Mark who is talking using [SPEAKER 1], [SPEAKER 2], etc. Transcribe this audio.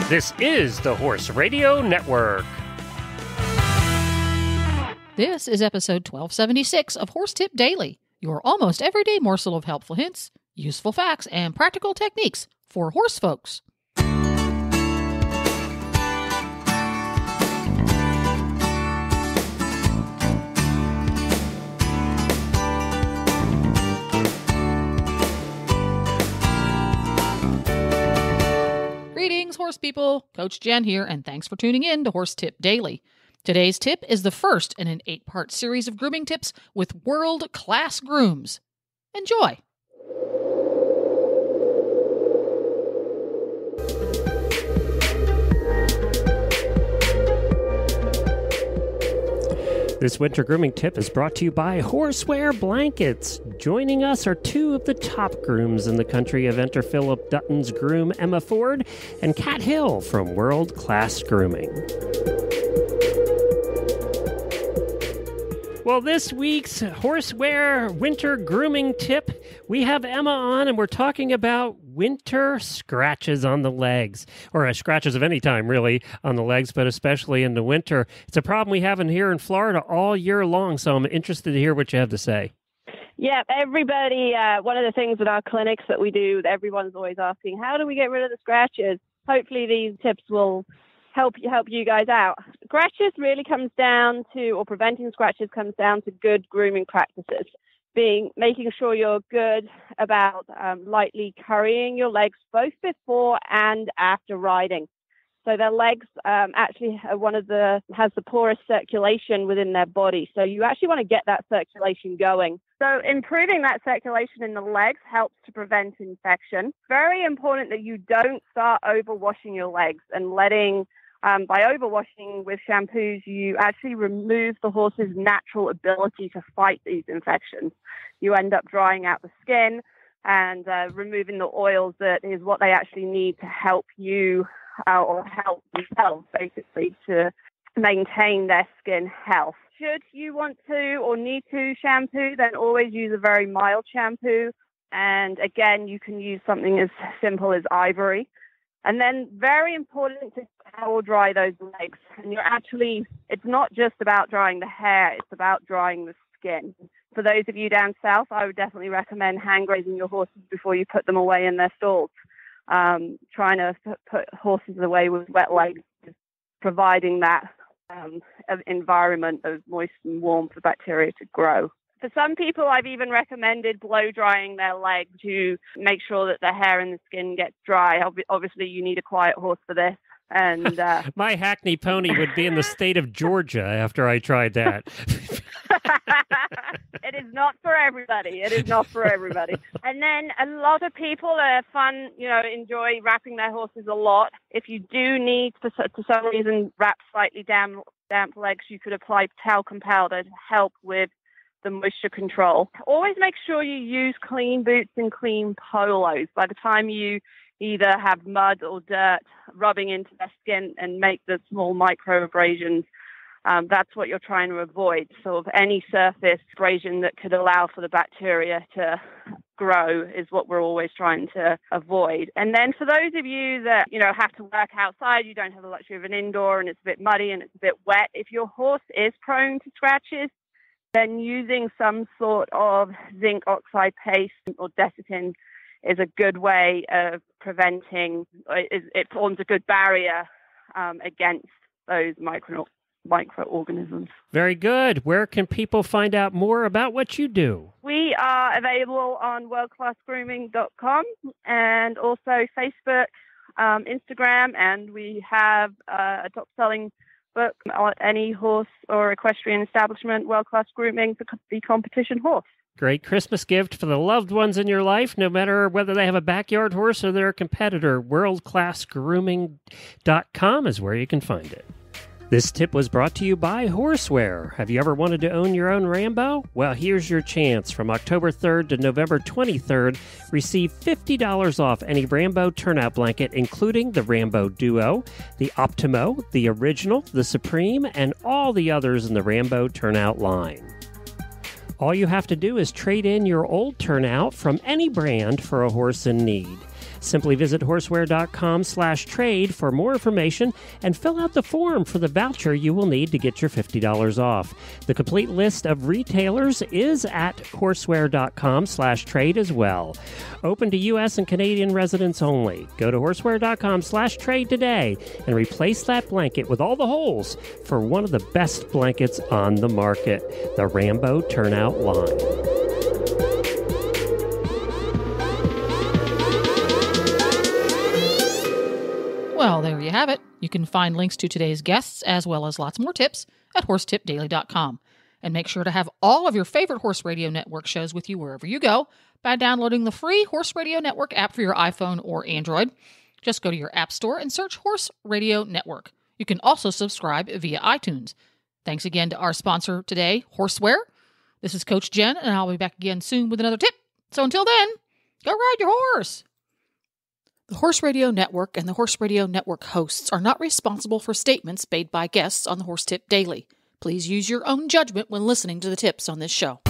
[SPEAKER 1] This is the Horse Radio Network.
[SPEAKER 2] This is episode 1276 of Horse Tip Daily, your almost everyday morsel of helpful hints, useful facts, and practical techniques for horse folks. Greetings, horse people. Coach Jen here, and thanks for tuning in to Horse Tip Daily. Today's tip is the first in an 8-part series of grooming tips with world-class grooms. Enjoy!
[SPEAKER 1] This winter grooming tip is brought to you by Horseware Blankets. Joining us are two of the top grooms in the country, Eventer Philip Dutton's groom Emma Ford and Kat Hill from World Class Grooming. Well, this week's Horseware winter grooming tip, we have Emma on, and we're talking about winter scratches on the legs, or scratches of any time, really, on the legs, but especially in the winter. It's a problem we have in here in Florida all year long, so I'm interested to hear what you have to say.
[SPEAKER 3] Yeah, everybody, one of the things at our clinics that we do, everyone's always asking, how do we get rid of the scratches? Hopefully these tips will help you guys out. Scratches really comes down to, or preventing scratches comes down to good grooming practices. Making sure you're good about lightly currying your legs both before and after riding. So their legs actually are has the poorest circulation within their body. So you actually want to get that circulation going. So improving that circulation in the legs helps to prevent infection. Very important that you don't start overwashing your legs and by overwashing with shampoos, you actually remove the horse's natural ability to fight these infections. You end up drying out the skin and removing the oils that is what they actually need to help you or help themselves, basically, to maintain their skin health. Should you want to or need to shampoo, then always use a very mild shampoo. And again, you can use something as simple as ivory. And then very important to towel dry those legs. And it's not just about drying the hair, it's about drying the skin. For those of you down south, I would definitely recommend hand grazing your horses before you put them away in their stalls. Trying to put horses away with wet legs, providing that environment of moist and warm for bacteria to grow. For some people, I've even recommended blow drying their legs to make sure that the hair and the skin gets dry. Obviously, you need a quiet horse for this. And
[SPEAKER 1] my Hackney pony would be in the state of Georgia after I tried that.
[SPEAKER 3] It is not for everybody. It is not for everybody. And then a lot of people are enjoy wrapping their horses a lot. If you do need, for some reason, wrap slightly damp legs, you could apply talcum powder to help with the moisture control. Always make sure you use clean boots and clean polos. By the time you either have mud or dirt rubbing into their skin and make the small micro abrasions, that's what you're trying to avoid. Sort of any surface abrasion that could allow for the bacteria to grow is what we're always trying to avoid. And then for those of you that, have to work outside, you don't have the luxury of an indoor and it's a bit muddy and it's a bit wet, if your horse is prone to scratches, then using some sort of zinc oxide paste or desitin is a good way of preventing. It forms a good barrier against those microorganisms.
[SPEAKER 1] Very good. Where can people find out more about what you do?
[SPEAKER 3] We are available on worldclassgrooming.com and also Facebook, Instagram, and we have a top-selling book on any horse or equestrian establishment, World Class Grooming, the competition horse.
[SPEAKER 1] Great Christmas gift for the loved ones in your life, no matter whether they have a backyard horse or they're a competitor. Worldclassgrooming.com is where you can find it. This tip was brought to you by Horseware. Have you ever wanted to own your own Rambo? Well, here's your chance. From October 3rd to November 23rd, receive $50 off any Rambo turnout blanket, including the Rambo Duo, the Optimo, the Original, the Supreme, and all the others in the Rambo turnout line. All you have to do is trade in your old turnout from any brand for a horse in need. Simply visit horseware.com/trade for more information and fill out the form for the voucher you will need to get your $50 off. The complete list of retailers is at horseware.com/trade as well. Open to U.S. and Canadian residents only. Go to horseware.com/trade today and replace that blanket with all the holes for one of the best blankets on the market, the Rambo Turnout line.
[SPEAKER 2] Well, there you have it. You can find links to today's guests as well as lots more tips at horsetipdaily.com. And make sure to have all of your favorite Horse Radio Network shows with you wherever you go by downloading the free Horse Radio Network app for your iPhone or Android. Just go to your app store and search Horse Radio Network. You can also subscribe via iTunes. Thanks again to our sponsor today, Horseware. This is Coach Jen, and I'll be back again soon with another tip. So until then, go ride your horse. The Horse Radio Network and the Horse Radio Network hosts are not responsible for statements made by guests on the Horse Tip Daily. Please use your own judgment when listening to the tips on this show.